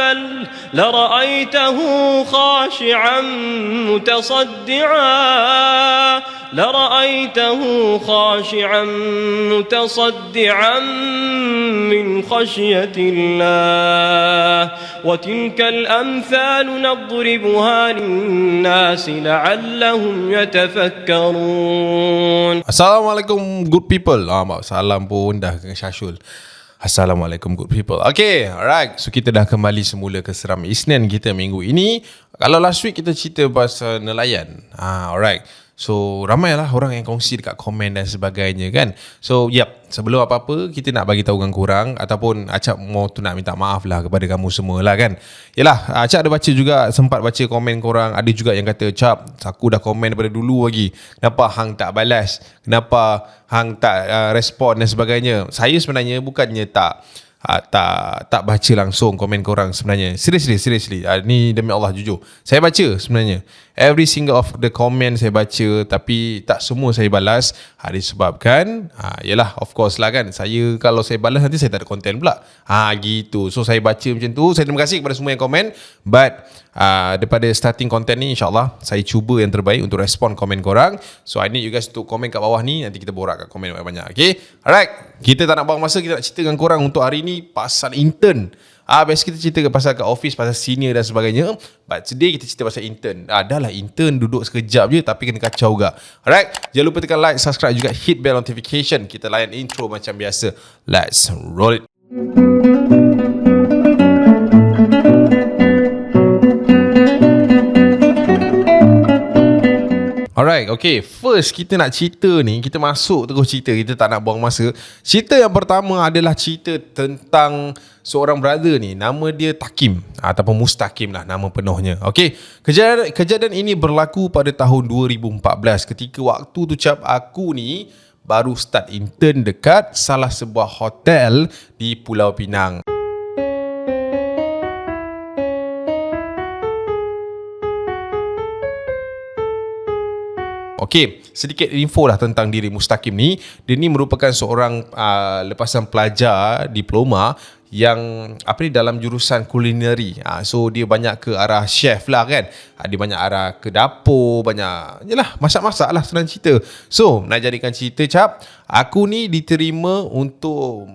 فعل لرأيته خاشعا متصدعا من خشية الله وتلك الأمثال نضربها للناس لعلهم يتفكرون. Assalamualaikum good people. Salam pun dah ke Syashul. Assalamualaikum good people. Okay, alright. So kita dah kembali semula ke Seram Isnin kita minggu ini. Kalau last week kita cerita pasal nelayan. Alright. So ramailah orang yang kongsi dekat komen dan sebagainya kan. So sebelum apa-apa kita nak bagi tahu dengan korang, ataupun Acap mau tu nak minta maaf lah kepada kamu semua lah kan. Yalah, Acap ada baca juga, sempat baca komen korang. Ada juga yang kata, Cap, aku dah komen daripada dulu lagi, kenapa hang tak balas, kenapa hang tak respon dan sebagainya. Saya sebenarnya bukannya tak baca langsung komen korang sebenarnya. Seriously. Ni demi Allah jujur, saya baca sebenarnya. Every single of the comment saya baca, tapi tak semua saya balas. Disebabkan yalah, of course lah kan, saya kalau saya balas nanti saya tak ada content pula. Gitu. So saya baca macam tu. Saya terima kasih kepada semua yang komen. But daripada starting content ni, insyaAllah saya cuba yang terbaik untuk respon komen korang. So I need you guys to komen kat bawah ni. Nanti kita borak kat komen banyak-banyak. Okay, alright. Kita tak nak buang masa, kita nak cerita dengan korang untuk hari ni pasal intern. Biasa kita cerita pasal kat office, pasal senior dan sebagainya. But today kita cerita pasal intern. Dah lah intern duduk sekejap je tapi kena kacau juga. Alright, jangan lupa tekan like, subscribe juga, hit bell notification. Kita layan intro macam biasa. Let's roll it. Alright, okay. First kita nak cerita ni, kita masuk terus cerita, kita tak nak buang masa. Cerita yang pertama adalah cerita tentang seorang brother ni, nama dia Takim ataupun Mustaqim lah nama penuhnya. Okay, kejadian ini berlaku pada tahun 2014. Ketika waktu tu, Cap, aku ni baru start intern dekat salah sebuah hotel di Pulau Pinang. Okey, sedikit info lah tentang diri Mustaqim ni. Dia ni merupakan seorang lepasan pelajar diploma yang dalam jurusan kulineri. So dia banyak ke arah chef lah kan. Dia banyak arah ke dapur, banyak yalah masak-masak lah, senang cerita. So nak jadikan cerita, Cap, aku ni diterima untuk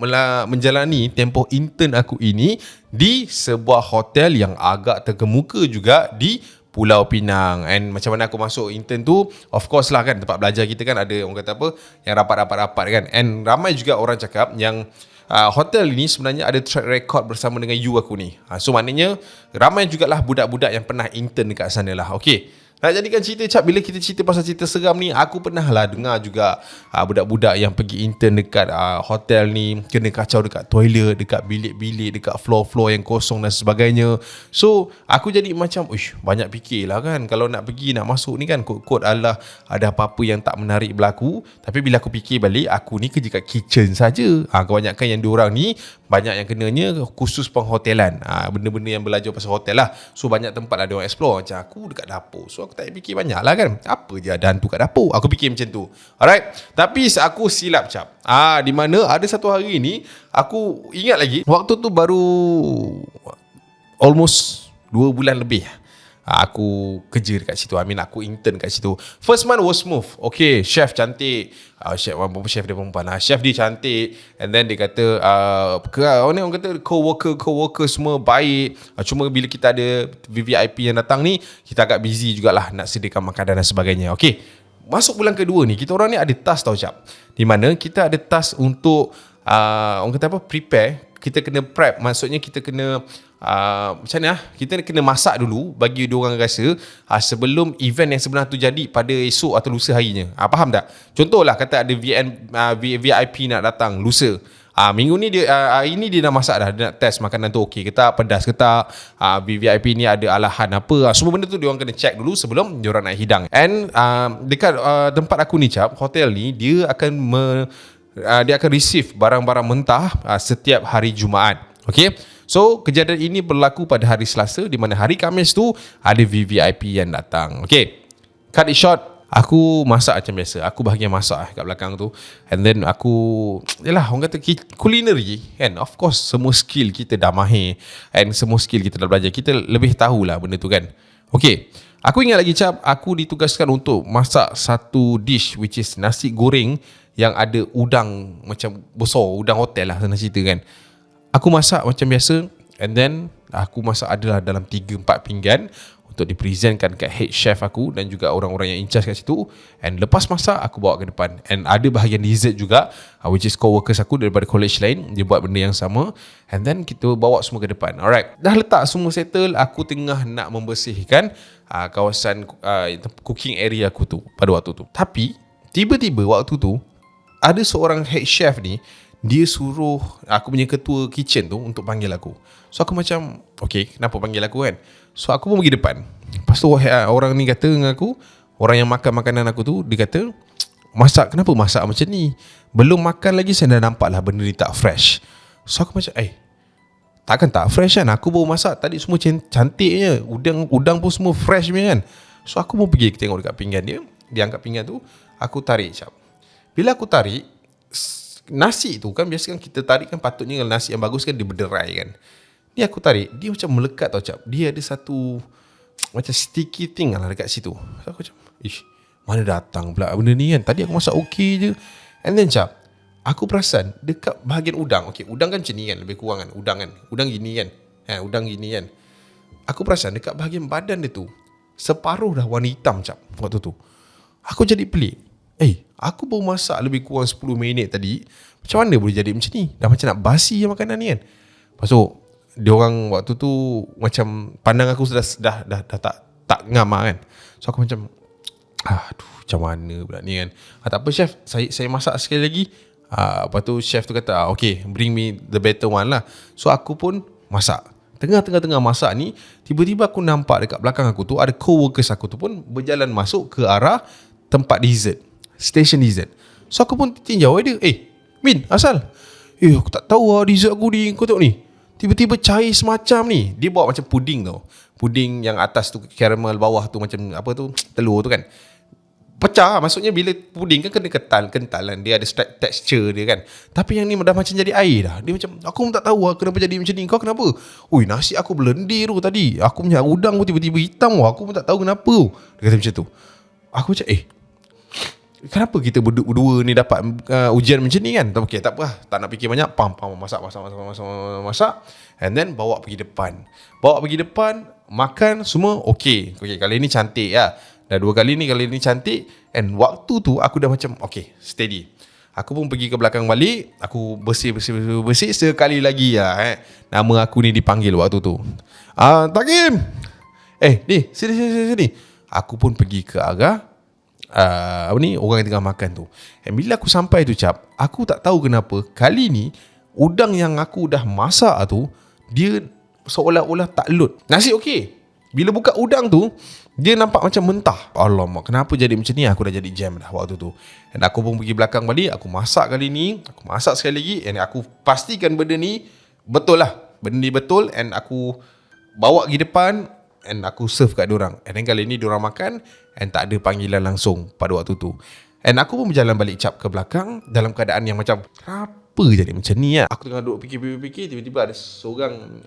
menjalani tempoh intern aku ini di sebuah hotel yang agak terkemuka juga di Pulau Pinang. And macam mana aku masuk intern tu, of course lah kan, tempat belajar kita kan ada orang kata apa, yang rapat-rapat kan. And ramai juga orang cakap yang hotel ini sebenarnya ada track record bersama dengan you aku ni. So maknanya ramai jugalah budak-budak yang pernah intern dekat sana lah. Okay, nak jadikan cerita, Cap, bila kita cerita pasal cerita seram ni, aku pernah lah dengar juga budak-budak yang pergi intern dekat hotel ni kena kacau dekat toilet, dekat bilik-bilik, dekat floor-floor yang kosong dan sebagainya. So aku jadi macam banyak fikir lah kan, kalau nak pergi nak masuk ni kan, kod-kod adalah ada apa-apa yang tak menarik berlaku. Tapi bila aku fikir balik, aku ni kerja kat kitchen saja. Kebanyakan yang diorang ni banyak yang kenanya khusus penghotelan, benda-benda yang belajar pasal hotel lah. So banyak tempat lah diorang explore. Macam aku dekat dapur, so aku tak fikir banyak lah kan, apa je ada hantu kat dapur, aku fikir macam tu. Alright, tapi aku silap, Cap. Di mana ada satu hari ni, aku ingat lagi, waktu tu baru almost 2 bulan lebih aku kerja dekat situ. Aku intern kat situ. First month was smooth. Okay, chef cantik. Chef dia perempuan. Chef dia cantik. And then dia kata orang kata co-worker semua baik. Cuma bila kita ada VVIP yang datang ni, kita agak busy jugalah nak sediakan makanan dan sebagainya. Okay, masuk bulan kedua ni, kita orang ni ada task tau, Cap. Di mana kita ada task untuk orang kata apa, prepare. Kita kena prep, maksudnya kita kena macam mana, kita kena masak dulu bagi diorang rasa sebelum event yang sebenar tu jadi pada esok atau lusa harinya. Faham tak? Contohlah kata ada VIP nak datang lusa. Minggu ni dia hari ni dia dah masak dah, dia nak test makanan tu okey ke tak, pedas ke tak, VIP ni ada alahan apa. Semua benda tu diorang kena check dulu sebelum diorang nak hidang. And dekat tempat aku ni, Cap, hotel ni dia akan receive barang-barang mentah setiap hari Jumaat. Okay, so kejadian ini berlaku pada hari Selasa, di mana hari Khamis tu ada VVIP yang datang. Okay, cut it short, Aku masak macam biasa. Aku bahagian masak kat belakang tu. And then aku, yalah orang kata culinary kan. Of course semua skill kita dah mahir, and semua skill kita dah belajar. Kita lebih tahulah benda tu kan. Okay, aku ingat lagi Cap, aku ditugaskan untuk masak satu dish which is nasi goreng yang ada udang macam besar, udang hotel lah senang cerita kan. Aku masak macam biasa, and then aku masak adalah dalam 3-4 pinggan untuk dipresentkan kat head chef aku dan juga orang-orang yang in charge kat situ. And lepas masak, aku bawa ke depan. And ada bahagian dessert juga, which is co-workers aku daripada college lain. Dia buat benda yang sama. And then kita bawa semua ke depan. Alright, dah letak semua settle. Aku tengah nak membersihkan kawasan cooking area aku tu pada waktu tu. Tapi tiba-tiba waktu tu ada seorang head chef ni, dia suruh aku punya ketua kitchen tu untuk panggil aku. So aku macam, okay, kenapa panggil aku kan? So aku pun pergi depan. Lepas tu orang ni kata dengan aku, orang yang makan makanan aku tu, dia kata, kenapa masak macam ni? Belum makan lagi saya dah nampak lah benda ni tak fresh. So aku macam, takkan tak fresh kan? Aku baru masak tadi semua cantiknya. Udang pun semua fresh punya kan? So aku pun pergi tengok dekat pinggan dia. Dia angkat pinggan tu, aku tarik Cap. Bila aku tarik, nasi tu kan biasa kan kita tarik kan, patutnya kalau nasi yang bagus kan dia berderai kan. Ni aku tarik, dia macam melekat tau Cap. Dia ada satu macam sticky thing lah dekat situ. So aku macam, mana datang pula benda ni kan? Tadi aku masak okey je. And then Cap, aku perasan dekat bahagian udang. Okay, udang kan macam ni kan, lebih kurang kan. Udang gini kan. Udang gini kan. Aku perasan dekat bahagian badan dia tu, separuh dah warna hitam Cap waktu tu. Aku jadi pelik. Aku baru masak lebih kurang 10 minit tadi. Macam mana boleh jadi macam ni? Dah macam nak basi je makanan ni kan. Lepas tu diorang waktu tu macam pandang aku dah tak ngam lah kan. So aku macam, macam mana pula ni kan. Tak apa chef, saya masak sekali lagi. Lepas tu chef tu kata, okay, bring me the better one lah. So aku pun masak. Tengah-tengah masak ni, tiba-tiba aku nampak dekat belakang aku tu ada co-workers aku tu pun berjalan masuk ke arah tempat dessert, station dessert. So aku pun tinjau dia, Min, asal? Aku tak tahu lah dessert aku ni, kau tengok ni, tiba-tiba cair semacam ni. Dia bawa macam puding tau. Puding yang atas tu caramel, bawah tu macam apa tu, telur tu kan. Pecah, maksudnya bila puding kan kena kental kan. Dia ada texture dia kan. Tapi yang ni dah macam jadi air dah. Dia macam, aku pun tak tahu lah kenapa jadi macam ni. Kau kenapa? Nasi aku berlendir tu tadi. Aku punya udang pun tiba-tiba hitam. Aku pun tak tahu kenapa. Dia kata macam tu. Aku macam, kenapa kita berdua ni dapat ujian macam ni kan? Okay, tak apa, tak nak fikir banyak. Masak. And then bawa pergi depan. Makan semua okay, kali ni cantik lah. Dah 2 kali ni cantik. And waktu tu aku dah macam, okay, steady. Aku pun pergi ke belakang balik. Aku bersih sekali lagi lah. Nama aku ni dipanggil waktu tu. Takim, ni sini. Aku pun pergi ke arah orang yang tengah makan tu. And bila aku sampai tu Cap, aku tak tahu kenapa kali ni udang yang aku dah masak tu, dia seolah-olah tak lut. Nasi okey, bila buka udang tu, dia nampak macam mentah. Alamak, kenapa jadi macam ni? Aku dah jadi jam dah waktu tu. Dan aku pun pergi belakang balik. Aku masak kali ni, aku masak sekali lagi. And aku pastikan benda ni betul lah. Benda ni betul. And aku bawa pergi depan, and aku serve kat diorang. And then kali ni diorang makan, and tak ada panggilan langsung pada waktu tu. And aku pun berjalan balik Cap ke belakang dalam keadaan yang macam, kenapa jadi macam ni lah? Aku tengah duduk fikir, tiba-tiba ada seorang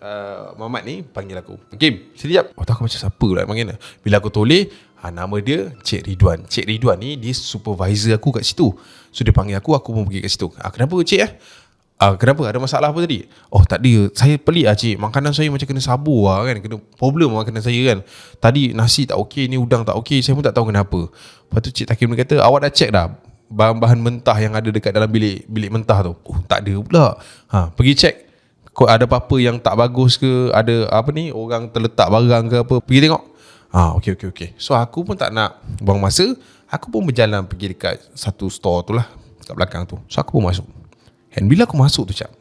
Mamat ni panggil aku. Kim, sini Cap. Tak aku macam siapa pula panggil. Bila aku toleh, nama dia Cik Ridwan. Cik Ridwan ni dia supervisor aku kat situ. So dia panggil aku pun pergi kat situ. Kenapa Cik kenapa? Ada masalah apa tadi? Tak ada. Saya pelik lah Cik. Makanan saya macam kena sabur lah kan. Kena problem makanan saya kan. Tadi nasi tak okey, ni udang tak okey. Saya pun tak tahu kenapa. Lepas tu Cik Takim kata, awak dah check dah bahan-bahan mentah yang ada dekat dalam bilik mentah tu? Tak ada pula. Pergi check. Kau ada apa-apa yang tak bagus ke? Ada orang terletak barang ke apa? Pergi tengok. Okey. So aku pun tak nak buang masa. Aku pun berjalan pergi dekat satu store tu lah, kat belakang tu. So aku pun masuk. And bila aku masuk tu Cap,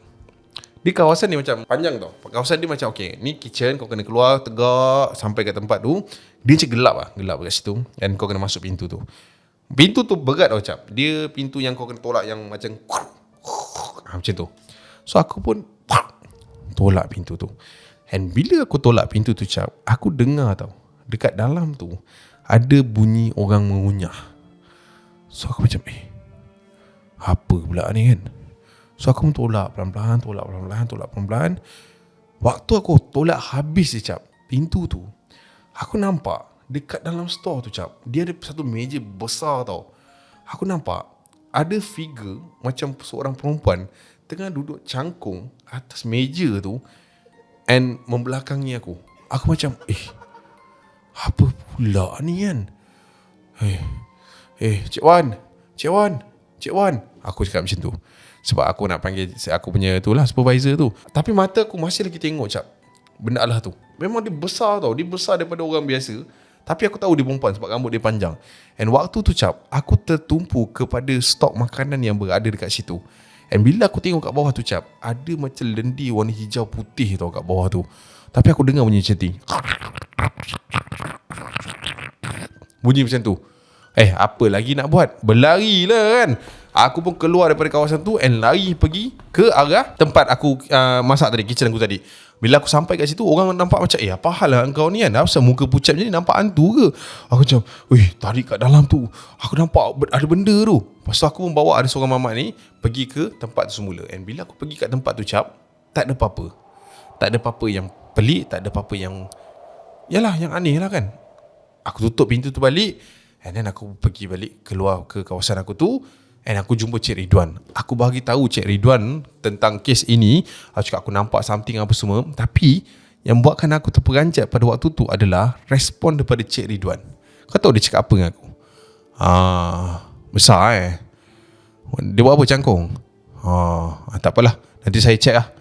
di kawasan ni macam panjang tau. Kawasan dia macam okay, ni kitchen, kau kena keluar tegak sampai kat tempat tu. Dia macam gelap kat situ. And kau kena masuk pintu tu. Pintu tu berat tau Cap. Dia pintu yang kau kena tolak yang macam macam tu. So aku pun tolak pintu tu. And bila aku tolak pintu tu Cap, aku dengar tau, dekat dalam tu ada bunyi orang mengunyah. So aku macam apa pula ni kan. So aku tolak pelan-pelan. Waktu aku tolak habis je cap pintu tu, aku nampak dekat dalam store tu cap, dia ada satu meja besar tau. Aku nampak ada figure macam seorang perempuan tengah duduk cangkung atas meja tu and membelakangi aku. Aku macam apa pula ni kan. Cik Wan, aku cakap macam tu. Sebab aku nak panggil aku punya tu lah, supervisor tu. Tapi mata aku masih lagi tengok cap benda Allah tu. Memang dia besar tau. Dia besar daripada orang biasa. Tapi aku tahu dia perempuan sebab rambut dia panjang. And waktu tu cap, aku tertumpu kepada stok makanan yang berada dekat situ. And bila aku tengok kat bawah tu cap, ada macam lendir warna hijau putih tau kat bawah tu. Tapi aku dengar bunyi macam tu. Bunyi macam tu. Apa lagi nak buat? Berlarilah kan. Aku pun keluar daripada kawasan tu and lari pergi ke arah tempat aku masak tadi, kitchen aku tadi. Bila aku sampai kat situ, orang nampak macam apa hal lah engkau ni kan? Kenapa muka pucat macam ni, nampak hantu ke? Aku macam, tadi kat dalam tu aku nampak ada benda tu. Lepas tu aku pun bawa ada seorang mamat ni pergi ke tempat tu semula. And bila aku pergi kat tempat tu cap, tak ada apa-apa. Tak ada apa-apa yang pelik, tak ada apa-apa yang yang aneh lah kan. Aku tutup pintu tu balik and then aku pergi balik keluar ke kawasan aku tu. And aku jumpa Cik Ridwan. Aku bagi tahu Cik Ridwan tentang kes ini. Aku cakap aku nampak something apa semua. Tapi yang buatkan aku terperanjat pada waktu tu adalah respon daripada Cik Ridwan. Kau tahu dia cakap apa dengan aku? Besar Dia buat apa cangkung? Tak apalah, nanti saya check lah.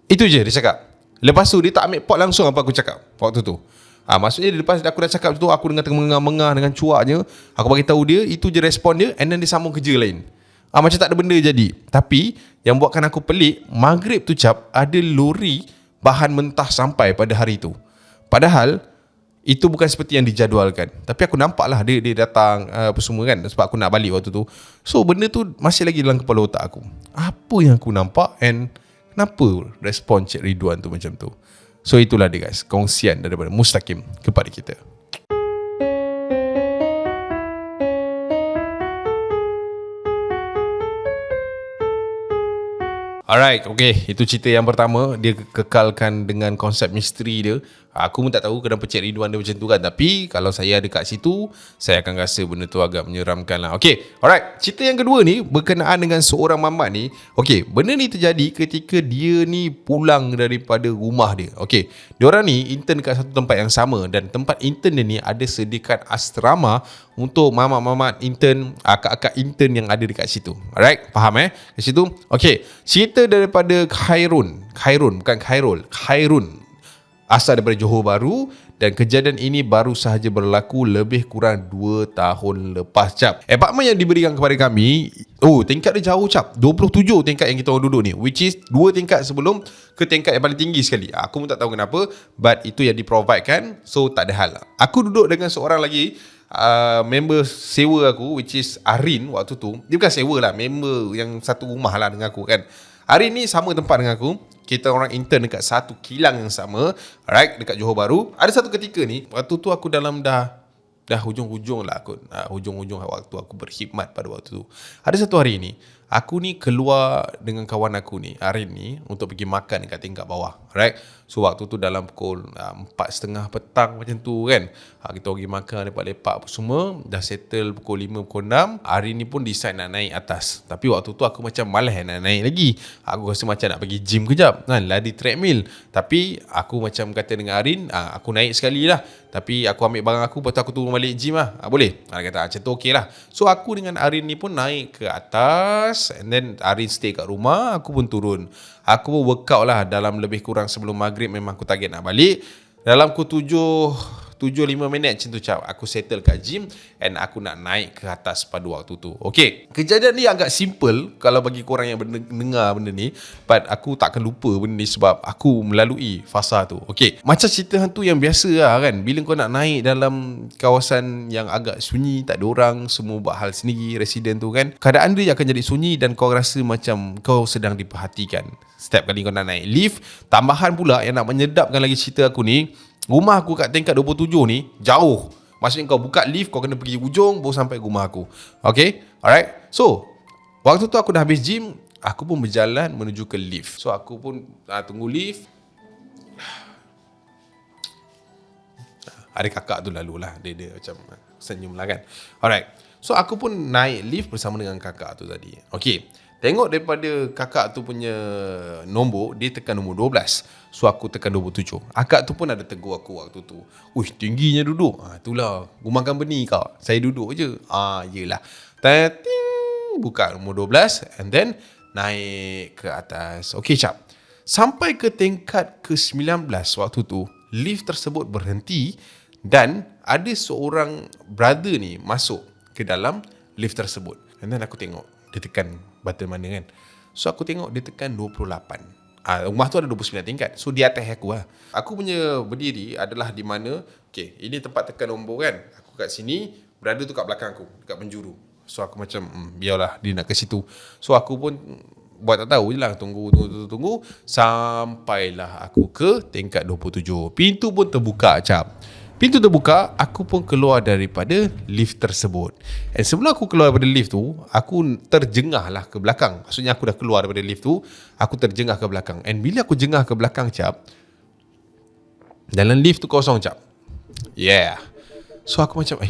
Itu je dia cakap. Lepas tu dia tak ambil pot langsung apa aku cakap waktu tu. Maksudnya lepas aku dah cakap tu, aku dengan tengah-mengah dengan cuaknya, aku bagi tahu dia, itu je respon dia, and then dia sambung kerja lain. Macam tak ada benda jadi. Tapi yang buatkan aku pelik, maghrib tu cap, ada lori bahan mentah sampai pada hari tu. Padahal itu bukan seperti yang dijadualkan. Tapi aku nampak lah dia datang apa semua kan, sebab aku nak balik waktu tu. So benda tu masih lagi dalam kepala otak aku. Apa yang aku nampak and kenapa respon Cik Ridwan tu macam tu. So itulah dia guys, kongsian daripada Mustaqim kepada kita. Alright, okay. Itu cerita yang pertama. Dia kekalkan dengan konsep misteri dia. Aku pun tak tahu kenapa Cik Ridwan dia macam tu kan. Tapi kalau saya ada kat situ, saya akan rasa benda tu agak menyeramkan lah. Okay, alright. Cerita yang kedua ni berkenaan dengan seorang mamat ni. Okay, benda ni terjadi ketika dia ni pulang daripada rumah dia. Okay, diorang ni intern kat satu tempat yang sama. Dan tempat intern dia ni ada sediakan asrama untuk mamat-mamat intern, akak-akak intern yang ada dekat situ. Alright, faham kat situ? Okay, cerita daripada Khairun, bukan Khairun, asal daripada Johor Bahru, dan kejadian ini baru sahaja berlaku lebih kurang 2 tahun lepas cap. Apartmen yang diberikan kepada kami, tingkat dia jauh cap, 27 tingkat yang kita orang duduk ni, which is 2 tingkat sebelum ke tingkat yang paling tinggi sekali. Aku pun tak tahu kenapa, but itu yang di-provide-kan, so tak ada hal. Aku duduk dengan seorang lagi member sewa aku, which is Arin waktu tu. Dia bukan sewa lah, member yang satu rumah lah dengan aku kan. Arin ni sama tempat dengan aku. Kita orang intern dekat satu kilang yang sama, alright, dekat Johor Bahru. Ada satu ketika ni, waktu tu aku dalam dah hujung-hujung lah aku, hujung-hujung waktu aku berkhidmat pada waktu tu. Ada satu hari ni, aku ni keluar dengan kawan aku ni, Arin ni, untuk pergi makan dekat tingkat bawah, alright. So waktu tu dalam pukul 4:30 petang macam tu kan. Kita pergi makan, lepak-lepak apa semua. Dah settle pukul 5, pukul 6. Hari ni pun decide nak naik atas. Tapi waktu tu aku macam malas nak naik lagi. Aku rasa macam nak pergi gym kejap kan, lari treadmill. Tapi aku macam kata dengan Arin, aku naik sekali lah, tapi aku ambil barang aku, lepas tu aku turun balik gym lah. Boleh? Dia kata macam tu okey lah. So aku dengan Arin ni pun naik ke atas, and then Arin stay kat rumah, aku pun turun. Aku pun workout lah dalam lebih kurang sebelum maghrib. Memang aku target nak balik. Dalam pukul 7-5 minit macam tu cap, aku settle kat gym and aku nak naik ke atas pada waktu tu. Okay, kejadian ni agak simple kalau bagi korang yang dengar benda ni, but aku takkan lupa benda ni sebab aku melalui fasa tu. Okay, macam cerita hantu yang biasa lah kan. Bila kau nak naik dalam kawasan yang agak sunyi, tak ada orang, semua buat hal sendiri, resident tu kan, keadaan dia akan jadi sunyi dan kau rasa macam kau sedang diperhatikan setiap kali kau nak naik lift. Tambahan pula yang nak menyedapkan lagi cerita aku ni, rumah aku kat tingkat 27 ni jauh. Maksudnya kau buka lift, kau kena pergi ujung baru sampai rumah aku. Okay, alright. So waktu tu aku dah habis gym, aku pun berjalan menuju ke lift. So aku pun tunggu lift. Ada kakak tu lalu lah, dia macam senyum lah kan. Alright. So aku pun naik lift bersama dengan kakak tu tadi. Okay, tengok daripada kakak tu punya nombor, dia tekan nombor 12. So aku tekan nombor 7. Akak tu pun ada tegur aku waktu tu. Uish, tingginya duduk. Itulah, rumah company kau. Saya duduk je. Yelah. Ting, buka nombor 12 and then naik ke atas. Okay, cap. Sampai ke tingkat ke-19 waktu tu, lift tersebut berhenti dan ada seorang brother ni masuk ke dalam lift tersebut. And then aku tengok dia tekan button mana kan. So aku tengok dia tekan 28. Rumah tu ada 29 tingkat. So di atas aku lah. Aku punya berdiri adalah di mana, okay, ini tempat tekan nombor kan. Aku kat sini, brother tu kat belakang aku, dekat penjuru. So aku macam biarlah dia nak ke situ. So aku pun buat tak tahu je lah. Tunggu sampailah aku ke tingkat 27. Pintu pun terbuka, cap. Pintu terbuka, aku pun keluar daripada lift tersebut. And sebelum aku keluar daripada lift tu, aku terjengah lah ke belakang. Maksudnya aku dah keluar daripada lift tu, aku terjengah ke belakang. And bila aku jengah ke belakang, cap, dalam lift tu kosong, cap. Yeah. So aku macam,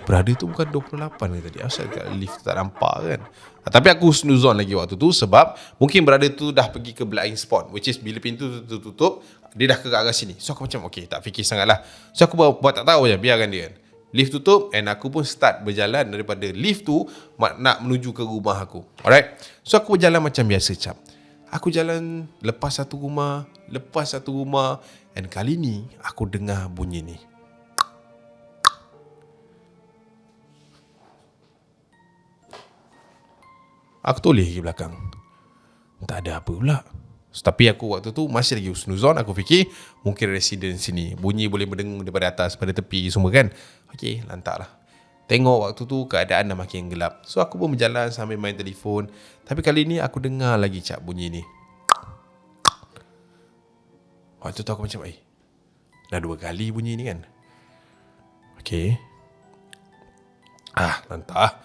brother tu bukan 28 ke tadi? Asal kat lift tak nampak kan? Tapi aku snooze lagi waktu tu sebab mungkin brother tu dah pergi ke blind spot, which is bila pintu tu tutup, dia dah ke arah sini. So aku macam okay, tak fikir sangat lah. So aku buat tak tahu je, biarkan dia kan. Lift tutup and aku pun start berjalan daripada lift tu nak menuju ke rumah aku. Alright. So aku berjalan macam biasa, cap. Aku jalan lepas satu rumah and kali ni aku dengar bunyi ni. Aku toleh ke belakang. Tak ada apa pula. Tapi aku waktu tu masih lagi husnuzon. Aku fikir mungkin resident sini. Bunyi boleh mendengar daripada atas, pada tepi semua kan. Okay, lantaklah. Tengok waktu tu keadaan dah makin gelap. So aku pun berjalan sambil main telefon. Tapi kali ni aku dengar lagi, cap, bunyi ni. Waktu tu aku macam dah 2 kali bunyi ni kan. Okay. Lantak.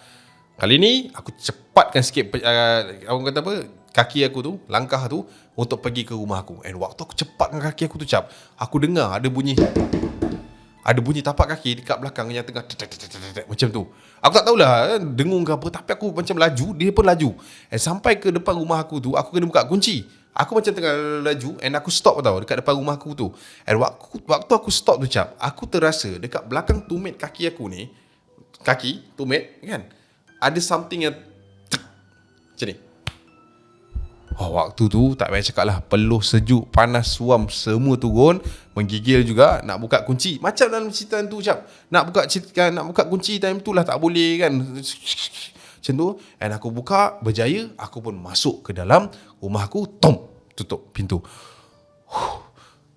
Kali ni aku cepatkan sikit orang kata apa, kaki aku tu, langkah tu untuk pergi ke rumah aku. And waktu aku cepatkan kaki aku tu, cap, aku dengar ada bunyi tapak kaki dekat belakang yang tengah macam tu. Aku tak tahulah dengung ke apa, tapi aku macam laju, dia pun laju. And sampai ke depan rumah aku tu, aku kena buka kunci. Aku macam tengah laju and aku stop tau dekat depan rumah aku tu. And waktu aku stop tu, cap, aku terasa dekat belakang tumit kaki aku ni, kaki tumit kan, ada something yang macam ni. Waktu tu tak payah cakap lah, peluh sejuk, panas, suam semua turun, menggigil juga. Nak buka kunci macam dalam cerita tu, cap, nak buka kunci time tu lah tak boleh kan, macam tu. And aku buka, berjaya. Aku pun masuk ke dalam rumah aku. Tutup pintu.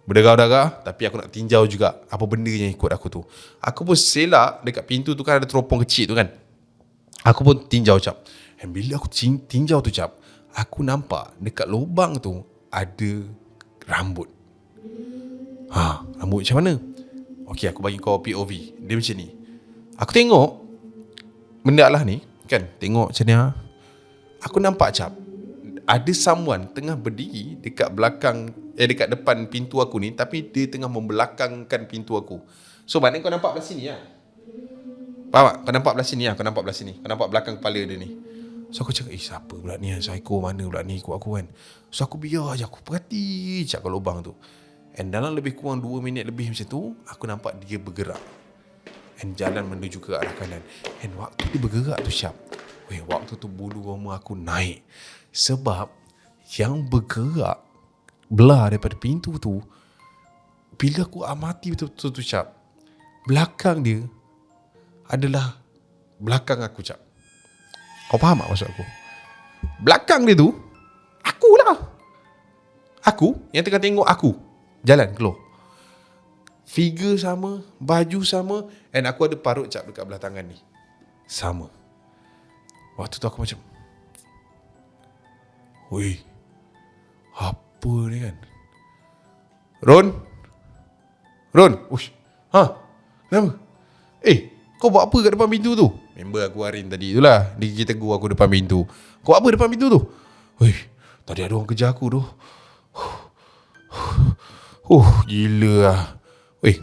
Berdarah-darah, tapi aku nak tinjau juga apa benda yang ikut aku tu. Aku pun selak dekat pintu tu kan, ada teropong kecil tu kan. Aku pun tinjau, cap. Dan bila aku tinjau tu, cap, aku nampak dekat lubang tu ada rambut. Rambut macam mana? Okay, aku bagi kau POV. Dia macam ni. Aku tengok benda lah ni kan, tengok macam ni. Aku nampak, cap, ada someone tengah berdiri dekat belakang, dekat depan pintu aku ni, tapi dia tengah membelakangkan pintu aku. So maknanya kau nampak belah sini lah. Faham tak? Kau nampak belah sini lah. Kau nampak belah sini. Kau nampak belakang kepala dia ni. So aku cakap, siapa pula ni? Psycho mana pula ni ikut aku kan? So aku biar je, aku perhati je kat lubang tu. And dalam lebih kurang 2 minit lebih macam tu, aku nampak dia bergerak and jalan menuju ke arah kanan. And waktu dia bergerak tu, cap, waktu tu bulu roma aku naik. Sebab yang bergerak belah daripada pintu tu, bila aku amati betul-betul tu, cap, belakang dia adalah belakang aku, cap. Kau faham tak maksud aku? Belakang dia tu akulah. Aku yang tengah tengok aku jalan keluar. Figure sama, baju sama, and aku ada parut, cap, dekat belah tangan ni sama. Waktu tu aku macam, apa ni kan? Ron? Ush. Kenapa? kau buat apa kat depan pintu tu? Member aku Arin tadi itulah. Dia tegur aku depan pintu. Kau buat apa depan pintu tu? Tadi ada orang kejar aku tu. Gila lah.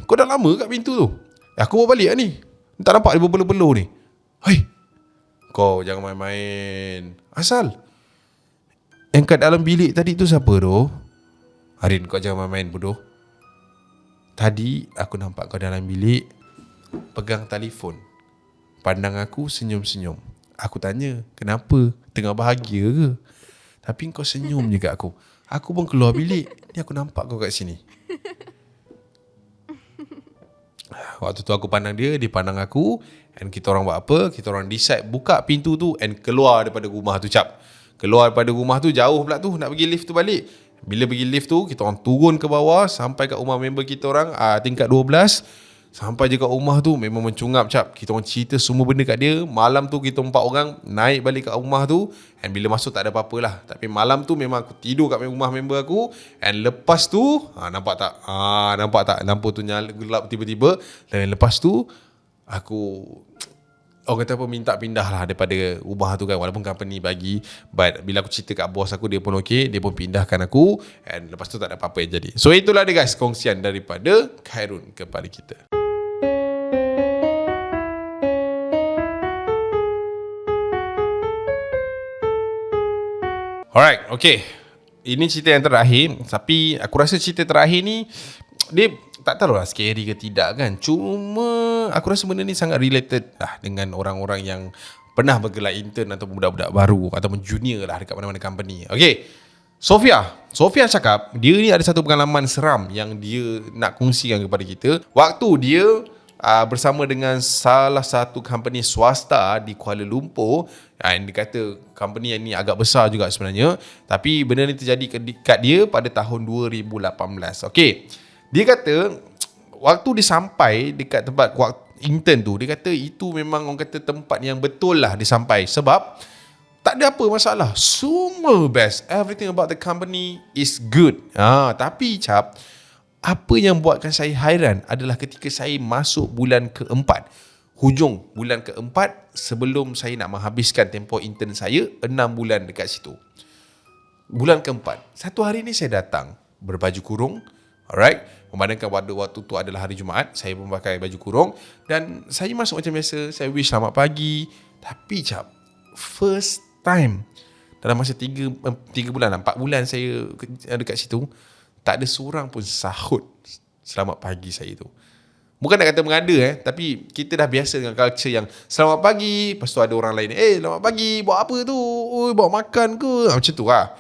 Kau dah lama kat pintu tu? Aku bawa balik lah ni. Tak nampak dia berpeluh-peluh ni. Kau jangan main-main. Asal? Yang kat dalam bilik tadi tu siapa tu? Arin, kau jangan main-main bodoh. Tadi aku nampak kau dalam bilik pegang telefon, pandang aku senyum-senyum. Aku tanya, kenapa? Tengah bahagia ke? Tapi kau senyum je kat aku. Aku pun keluar bilik. Ni aku nampak kau kat sini. Waktu tu aku pandang dia pandang aku. And kita orang buat apa? Kita orang decide buka pintu tu and keluar daripada rumah tu cap. Keluar daripada rumah tu jauh pula tu, nak pergi lift tu balik. Bila pergi lift tu, kita orang turun ke bawah sampai kat rumah member kita orang tingkat 12. Sampai je kat rumah tu memang mencungap cap. Kita orang cerita semua benda kat dia. Malam tu kita 4 orang naik balik kat rumah tu. And bila masuk tak ada apa-apa lah. Tapi malam tu memang aku tidur kat rumah member aku. And lepas tu nampak tak? Nampak tak? Lampu tu nyala gelap tiba-tiba. Dan lepas tu aku, orang kata apa, minta pindah lah daripada rumah tu kan. Walaupun company bagi, but bila aku cerita kat bos aku, dia pun okay, dia pun pindahkan aku. And lepas tu tak ada apa-apa yang jadi. So itulah dia guys, kongsian daripada Khairun kepada kita. Alright, okay. Ini cerita yang terakhir. Tapi aku rasa cerita terakhir ni, dia tak tahu lah scary ke tidak kan. Cuma aku rasa benda ni sangat related lah dengan orang-orang yang pernah bergelar intern atau budak-budak baru ataupun junior lah dekat mana-mana company. Okay, Sofia cakap dia ni ada satu pengalaman seram yang dia nak kongsikan kepada kita. Waktu dia bersama dengan salah satu company swasta di Kuala Lumpur. Dia kata company yang ni agak besar juga sebenarnya, tapi benda ni terjadi dekat dia pada tahun 2018. Okay, dia kata waktu dia sampai dekat tempat intern tu, dia kata itu memang orang kata tempat yang betul lah dia sampai. Sebab tak ada apa masalah, semua best, everything about the company is good. Tapi cap, apa yang buatkan saya hairan adalah ketika saya masuk bulan keempat, hujung bulan keempat, sebelum saya nak menghabiskan tempoh intern saya 6 bulan dekat situ. Bulan keempat, satu hari ni saya datang berbaju kurung. Alright, memandangkan waktu tu adalah hari Jumaat, saya pun pakai baju kurung dan saya masuk macam biasa. Saya wish selamat pagi. Tapi cap, first time dalam masa 3 bulan, 4 bulan saya dekat situ, tak ada seorang pun sahut selamat pagi saya tu. Bukan nak kata mengada tapi kita dah biasa dengan culture yang selamat pagi, lepas tu ada orang lain, selamat pagi, buat apa tu? Bawa makan ke? Macam tu lah.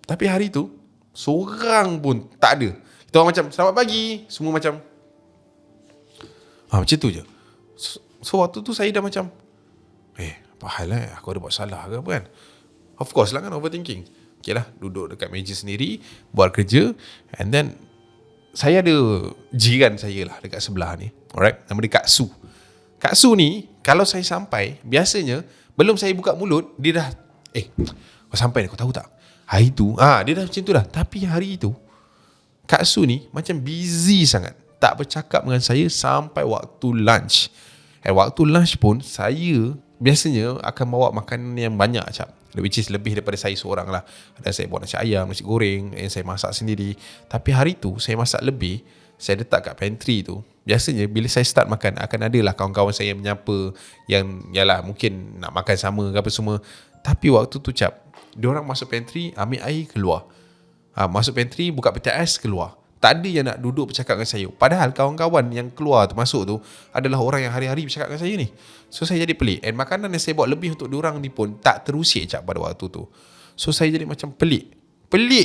Tapi hari tu seorang pun tak ada. Kita orang macam selamat pagi, semua macam macam tu je. So waktu tu saya dah macam apa hal aku ada buat salah ke apa kan? Of course lah kan, overthinking. Okay lah, duduk dekat meja sendiri, buat kerja. And then saya ada jiran saya lah dekat sebelah ni. Alright, nama dia Kak Su. Kak Su ni, kalau saya sampai, biasanya belum saya buka mulut, dia dah kau sampai dah, kau tahu tak? Hari tu dia dah macam tu dah. Tapi hari tu Kak Su ni macam busy sangat, tak bercakap dengan saya sampai waktu lunch. Waktu lunch pun saya biasanya akan bawa makanan yang banyak cap, which is lebih daripada saya seorang lah. Ada saya buat nasi ayam, nasi goreng yang saya masak sendiri. Tapi hari tu saya masak lebih, saya letak kat pantry tu. Biasanya bila saya start makan, akan adalah kawan-kawan saya yang menyapa, yang yalah mungkin nak makan sama ke apa semua. Tapi waktu tu cap, diorang masuk pantry, ambil air, keluar. Masuk pantry, buka peti ais, keluar. Tak ada yang nak duduk bercakap dengan saya. Padahal kawan-kawan yang keluar tu, masuk tu adalah orang yang hari-hari bercakap dengan saya ni. So saya jadi pelik. And makanan yang saya buat lebih untuk diorang ni pun tak terusik cap pada waktu tu. So saya jadi macam pelik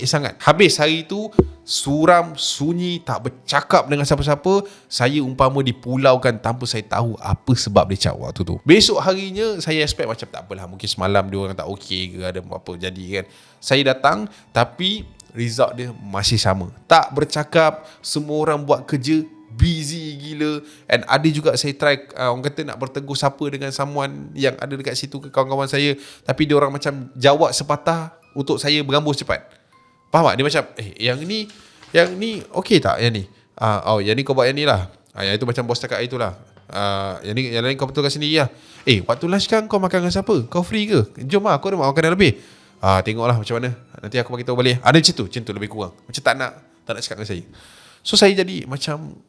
sangat. Habis hari tu suram, sunyi, tak bercakap dengan siapa-siapa. Saya umpama dipulaukan tanpa saya tahu apa sebab dia cap waktu tu. Besok harinya saya expect macam tak apalah, mungkin semalam diorang tak okey ke, ada apa jadi kan. Saya datang tapi result dia masih sama. Tak bercakap, semua orang buat kerja, busy gila. And ada juga saya try orang kata nak bertegur sapa dengan someone yang ada dekat situ ke kawan-kawan saya, tapi dia orang macam jawab sepatah untuk saya berambus cepat. Faham tak? Dia macam yang ni okey tak yang ni? Yang ni kau buat yang ni lah. Yang itu macam bos cakap itulah. Yang lain kau betulkan sendiri lah. Waktu lunch kan kau makan dengan siapa? Kau free ke? Jom lah, aku ada makanan lebih. Tengoklah macam mana, nanti aku bagi tahu balik. Ada macam tu lebih kurang. Macam tak nak cakap dengan saya. So saya jadi macam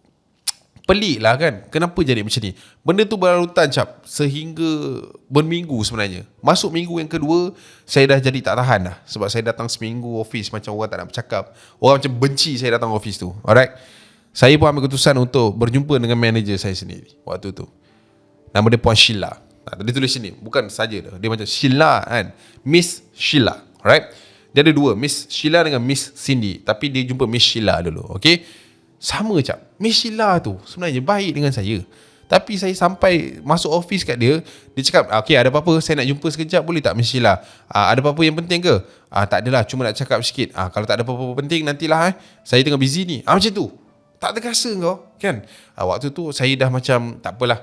pelik lah kan, kenapa jadi macam ni. Benda tu berlarutan sehingga berminggu sebenarnya. Masuk minggu yang kedua, saya dah jadi tak tahan dah. Sebab saya datang seminggu office macam orang tak nak bercakap. Orang macam benci saya datang office tu. Alright. Saya pun ambil keputusan untuk berjumpa dengan manager saya sendiri waktu tu. Nama dia Puan Sheila. Dia tulis sini, bukan saja dia macam Sheila kan, Miss Sheila. Alright. Dia ada dua, Miss Sheila dengan Miss Cindy. Tapi dia jumpa Miss Sheila dulu. Okay. Sama Miss Sheila tu sebenarnya baik dengan saya. Tapi saya sampai masuk office kat dia, dia cakap, okay, ada apa-apa, saya nak jumpa sekejap, boleh tak Miss Sheila? Ada apa-apa yang penting ke? Tak adalah, cuma nak cakap sikit. Kalau tak ada apa-apa penting, nantilah saya tengah busy ni. Macam tu. Tak terasa kau kan. Waktu tu saya dah macam, tak apalah,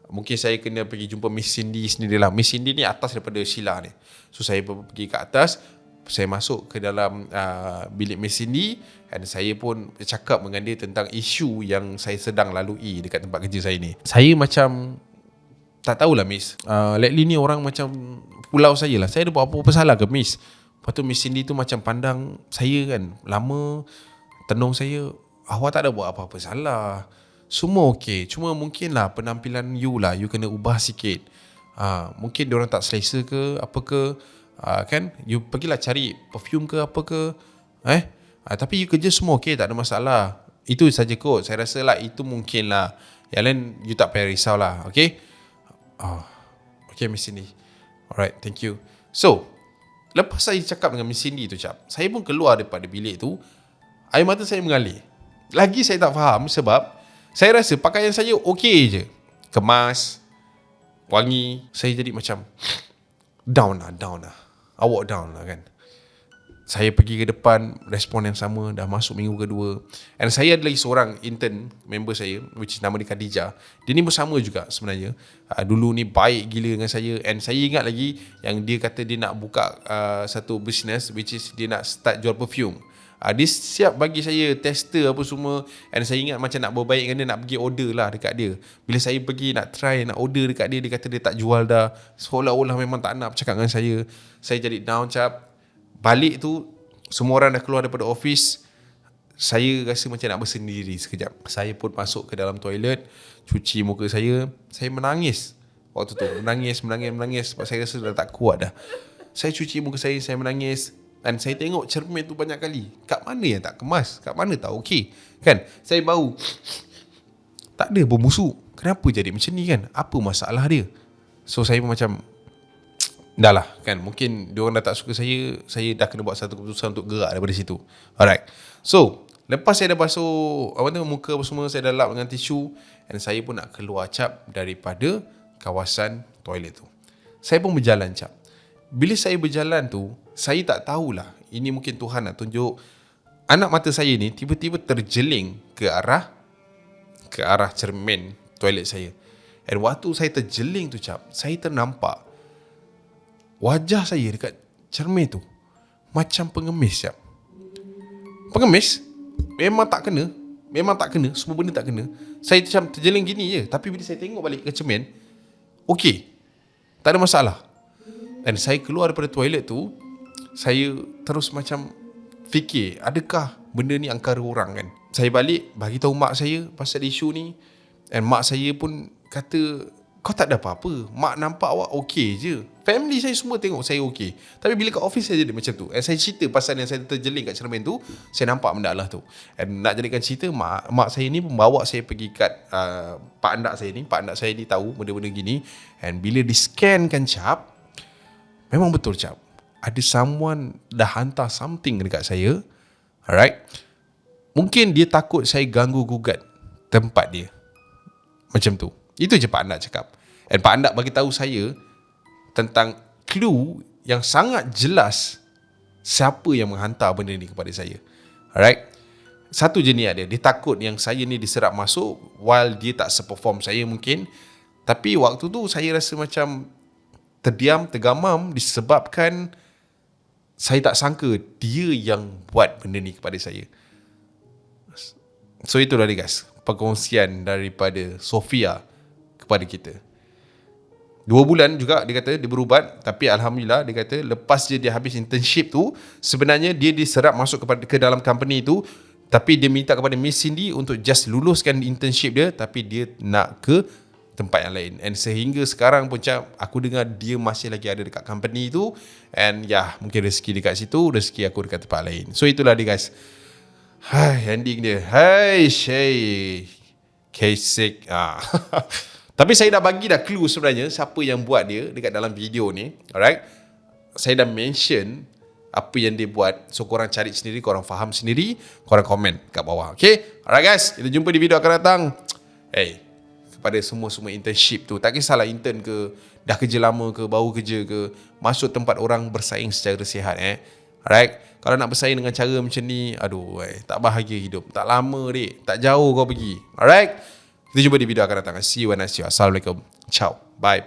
mungkin saya kena pergi jumpa Miss Cindy sendirilah. Miss Cindy ni atas daripada Sheila ni. So saya pergi ke atas, saya masuk ke dalam bilik Miss Cindy, dan saya pun cakap dengan dia tentang isu yang saya sedang lalui dekat tempat kerja saya ni. Saya macam tak tahulah Miss, lately ni orang macam pulau saya lah. Saya ada buat apa-apa salah ke Miss? Lepas tu Miss Cindy tu macam pandang saya kan, lama tenung saya, awak tak ada buat apa-apa salah, semua okey, cuma mungkin lah penampilan you lah, you kena ubah sikit. Mungkin diorang tak selesa ke apa ke, kan, you pergilah cari perfume ke apa ke, tapi you kerja semua okey, tak ada masalah. Itu saja kot. Saya rasa lah itu mungkin lah. Yang lain you tak payah risau lah. Okay. Okay Miss Cindy, alright, thank you. So lepas saya cakap dengan Miss Cindy tu saya pun keluar daripada bilik tu, air mata saya mengalir. Lagi saya tak faham sebab saya rasa pakaian saya okey je, kemas, wangi. Saya jadi macam down lah. Awak down lah kan. Saya pergi ke depan, respon yang sama, dah masuk minggu kedua. And saya ada lagi seorang intern, member saya, which is nama dia Khadijah. Dia ni bersama juga sebenarnya. Dulu ni baik gila dengan saya. And saya ingat lagi yang dia kata dia nak buka satu business, which is dia nak start jual perfume. Dia siap bagi saya tester apa semua. And saya ingat macam nak berbaik dengan dia, nak pergi order lah dekat dia. Bila saya pergi nak try, nak order dekat dia, dia kata dia tak jual dah. Seolah-olah memang tak nak bercakap dengan saya. Saya jadi down Balik tu, semua orang dah keluar daripada office. Saya rasa macam nak bersendiri sekejap. Saya pun masuk ke dalam toilet, cuci muka saya. Saya menangis waktu tu. Menangis sebab saya rasa dah tak kuat dah. Saya cuci muka saya menangis. Dan saya tengok cermin tu banyak kali. Kat mana yang tak kemas? Kat mana tak okey? Kan? Saya bau, tak ada berbusuk. Kenapa jadi macam ni kan? Apa masalah dia? So saya pun macam, dah lah kan, mungkin diorang dah tak suka saya dah kena buat satu keputusan untuk gerak daripada situ. Alright. So lepas saya dah basuh muka apa semua, saya dah lap dengan tisu, dan saya pun nak keluar daripada kawasan toilet tu. Saya pun berjalan Bila saya berjalan tu, saya tak tahulah, ini mungkin Tuhan nak tunjuk, anak mata saya ni tiba-tiba terjeling ke arah cermin toilet saya. Dan waktu saya terjeling tu saya ternampak wajah saya dekat cermin tu macam pengemis Pengemis? Memang tak kena, semua benda tak kena. Saya macam terjeling gini je. Tapi bila saya tengok balik ke cermin, okey, tak ada masalah. Dan saya keluar daripada toilet tu, saya terus macam fikir, adakah benda ni angkara orang kan? Saya balik, bagi tahu mak saya pasal isu ni. Dan mak saya pun kata, kau tak ada apa-apa, mak nampak awak okey je. Family saya semua tengok saya okey. Tapi bila kat office saya jadi macam tu. And saya cerita pasal yang saya terjeling kat cermin tu, saya nampak benda lah tu. And nak jadikan cerita, mak saya ni membawa saya pergi kat pak andak saya ni. Pak andak saya ni tahu benda-benda gini. And bila di scan kan memang betul ada someone dah hantar something dekat saya. Alright. Mungkin dia takut saya ganggu gugat tempat dia. Macam tu. Itu je Pak Andak cakap. Dan Pak Andak bagi tahu saya tentang clue yang sangat jelas siapa yang menghantar benda ni kepada saya. Alright. Satu je niat dia. Dia takut yang saya ni diserap masuk while dia tak seperform saya mungkin. Tapi waktu tu saya rasa macam terdiam, tergamam disebabkan saya tak sangka dia yang buat benda ni kepada saya. So itulah dia guys, perkongsian daripada Sofia kepada kita. 2 bulan juga dia kata dia berubat, tapi alhamdulillah dia kata lepas dia habis internship tu, sebenarnya dia diserap masuk ke dalam company tu, tapi dia minta kepada Miss Cindy untuk just luluskan internship dia, tapi dia nak ke tempat yang lain. And sehingga sekarang pun aku dengar dia masih lagi ada dekat company tu, and mungkin rezeki dekat situ, rezeki aku dekat tempat lain. So itulah dia guys. Ending dia. Kesik. Tapi saya dah bagi dah clue sebenarnya siapa yang buat dia dekat dalam video ni. Alright. Saya dah mention apa yang dia buat. So korang cari sendiri, korang faham sendiri, korang komen kat bawah. Okay. Alright guys, kita jumpa di video akan datang. Kepada semua internship tu, tak kisahlah intern ke, dah kerja lama ke, baru kerja ke, masuk tempat orang bersaing secara sihat. Alright. Kalau nak bersaing dengan cara macam ni, tak bahagia hidup. Tak lama tak jauh kau pergi. Alright. Kita jumpa di video akan datang. See you when I see you. Assalamualaikum. Ciao. Bye.